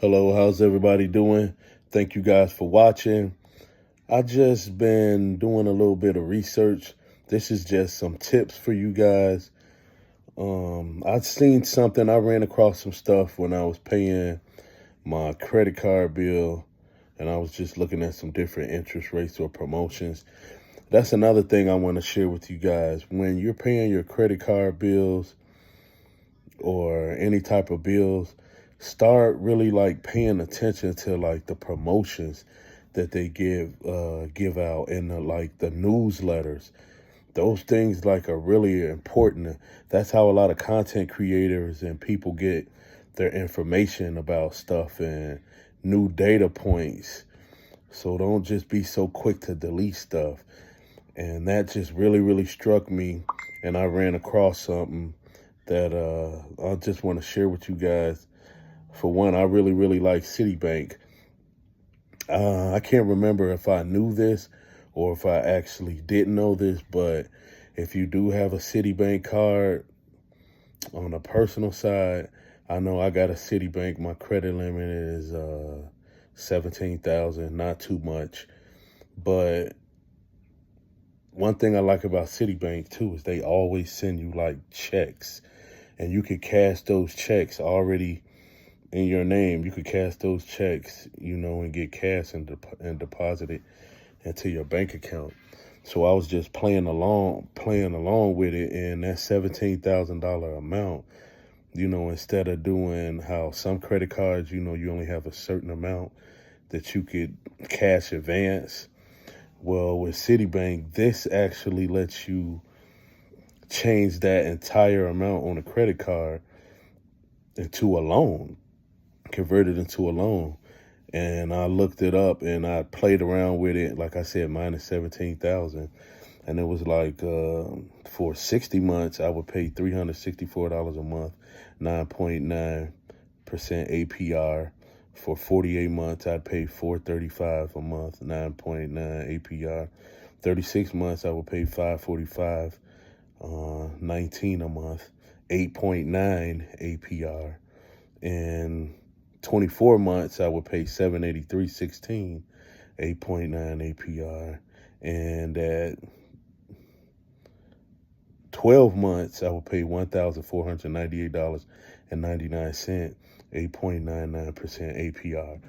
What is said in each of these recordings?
Hello, how's everybody doing? Thank you guys for watching. I just been doing a little bit of research. This is just some tips for you guys. I've seen something, I ran across some stuff when I was paying my credit card bill, and I was just looking at some different interest rates or promotions. That's another thing I want to share with you guys. When you're paying your credit card bills or any type of bills, start really like paying attention to like the promotions that they give out in the newsletters. Those things like are really important. That's how a lot of content creators and people get their information about stuff and new data points. So don't just be so quick to delete stuff. And that just really struck me, and I ran across something that I just want to share with you guys. For one, I really like Citibank. I can't remember if I knew this or if I actually didn't know this, but if you do have a Citibank card on the personal side, I know I got a Citibank. My credit limit is 17,000, not too much. But one thing I like about Citibank too is they always send you like checks, and you could cash those checks already in your name. You could cash those checks, and get cash and deposit it into your bank account. So I was just playing along with it, and that $17,000 amount, instead of doing how some credit cards, you only have a certain amount that you could cash advance. Well, with Citibank, this actually lets you change that entire amount on a credit card into a loan, convert it into a loan. And I looked it up and I played around with it. Like I said, mine is 17,000. And it was like for 60 months, I would pay $364 a month, 9.9% APR. For 48 months, I'd pay $435 a month, 9.9 APR. 36 months, I would pay $545, 19 a month, 8.9 APR. And 24 months, I would pay $783.16, 8.9 APR. And at 12 months, I would pay $1,498.99, 8.99% APR.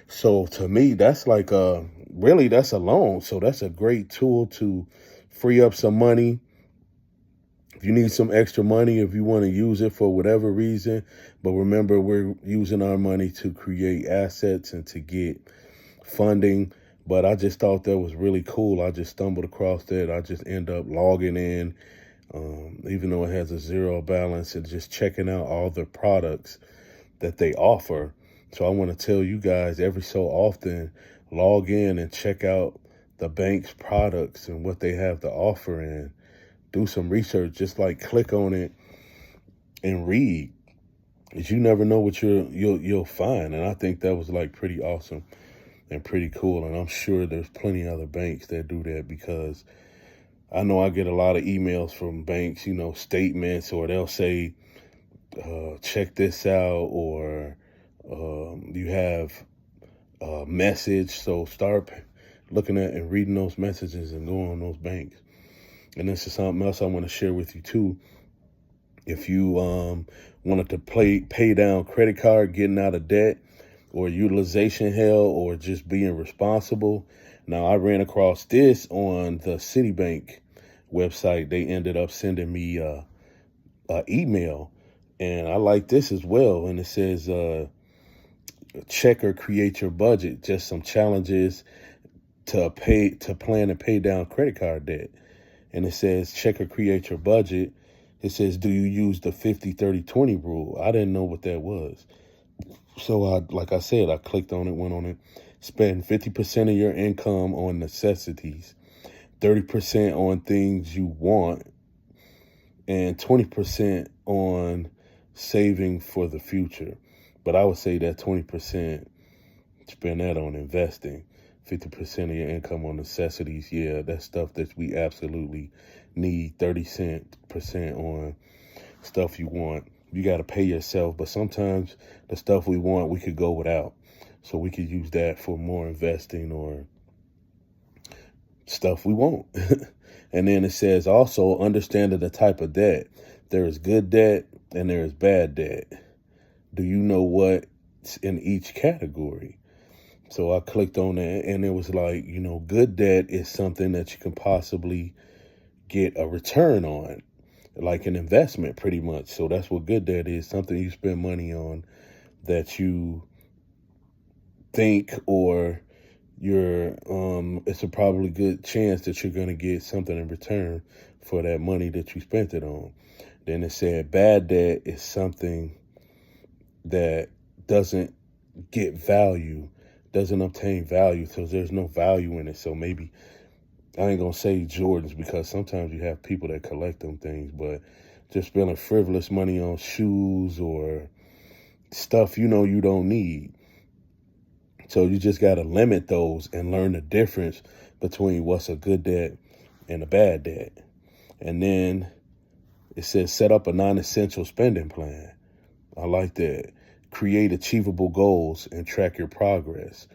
So to me, that's like that's a loan. So that's a great tool to free up some money. If you need some extra money, if you want to use it for whatever reason, but remember, we're using our money to create assets and to get funding. But I just thought that was really cool. I just stumbled across that. I just end up logging in, even though it has a zero balance, and just checking out all the products that they offer. So I want to tell you guys, every so often, log in and check out the bank's products and what they have to offer, and do some research. Just like click on it and read, because you never know what you'll find. And I think that was like pretty awesome and pretty cool. And I'm sure there's plenty of other banks that do that, because I know I get a lot of emails from banks, statements, or they'll say, check this out, or you have a message. So start looking at and reading those messages and going on those banks. And this is something else I want to share with you too. If you wanted to pay down credit card, getting out of debt, or utilization hell, or just being responsible. Now, I ran across this on the Citibank website. They ended up sending me a email, and I like this as well. And it says, check or create your budget. Just some challenges to plan and pay down credit card debt. And it says, check or create your budget. It says, do you use the 50-30-20 rule? I didn't know what that was. So like I said, I clicked on it, went on it. Spend 50% of your income on necessities, 30% on things you want, and 20% on saving for the future. But I would say that 20%, spend that on investing. 50% of your income on necessities. Yeah, that's stuff that we absolutely need. 30% on stuff you want. you got to pay yourself. But sometimes the stuff we want, we could go without. So we could use that for more investing or stuff we want. And then it says also understanding the type of debt. There is good debt and there is bad debt. Do you know what's in each category? So I clicked on that and it was like, good debt is something that you can possibly get a return on, like an investment pretty much. So that's what good debt is, something you spend money on that you think or it's a probably good chance that you're going to get something in return for that money that you spent it on. Then it said bad debt is something that doesn't get value, doesn't obtain value, so there's no value in it. So maybe, I ain't gonna say Jordans because sometimes you have people that collect them things, but just spending frivolous money on shoes or stuff you don't need. So you just got to limit those and learn the difference between what's a good debt and a bad debt. And then it says set up a non-essential spending plan. I like that. Create achievable goals and track your progress.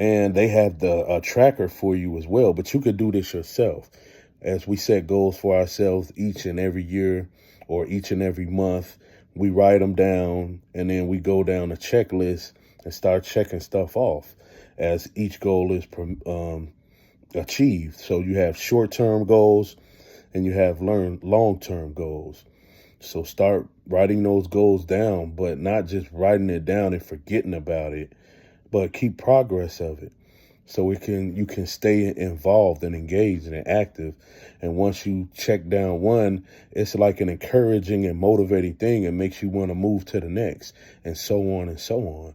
And they have the tracker for you as well, but you could do this yourself. As we set goals for ourselves each and every year or each and every month, we write them down and then we go down a checklist and start checking stuff off as each goal is achieved. So you have short-term goals and you have long-term goals. So start writing those goals down, but not just writing it down and forgetting about it, but keep progress of it. So you can stay involved and engaged and active. And once you check down one, it's like an encouraging and motivating thing. It makes you want to move to the next and so on and so on.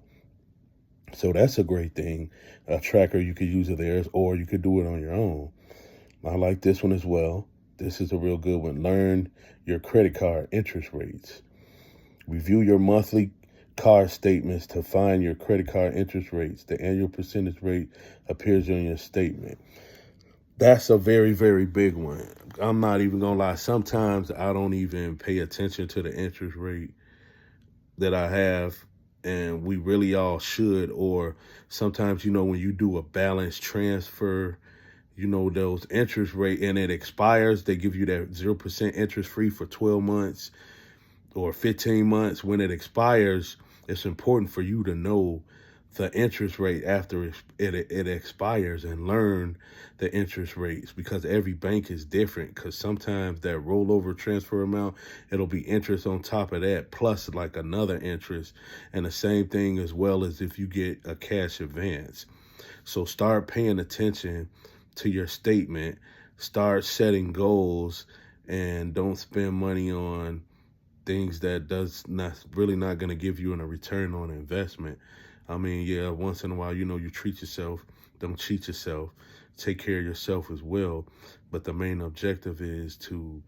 So that's a great thing, a tracker you could use of theirs, or you could do it on your own. I like this one as well. This is a real good one. Learn your credit card interest rates. Review your monthly card statements to find your credit card interest rates. The annual percentage rate appears on your statement. That's a very, very big one. I'm not even going to lie. Sometimes I don't even pay attention to the interest rate that I have, and we really all should. Or sometimes, when you do a balance transfer, those interest rate and it expires, they give you that 0% interest free for 12 months or 15 months. When it expires, it's important for you to know the interest rate after it expires and learn the interest rates, because every bank is different. Because sometimes that rollover transfer amount, it'll be interest on top of that plus like another interest, and the same thing as well as if you get a cash advance. So start paying attention to your statement, start setting goals, and don't spend money on things that really not going to give you a return on investment. I mean, yeah, once in a while, you treat yourself, don't cheat yourself, take care of yourself as well. But the main objective is to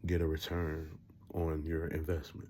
get a return on your investment.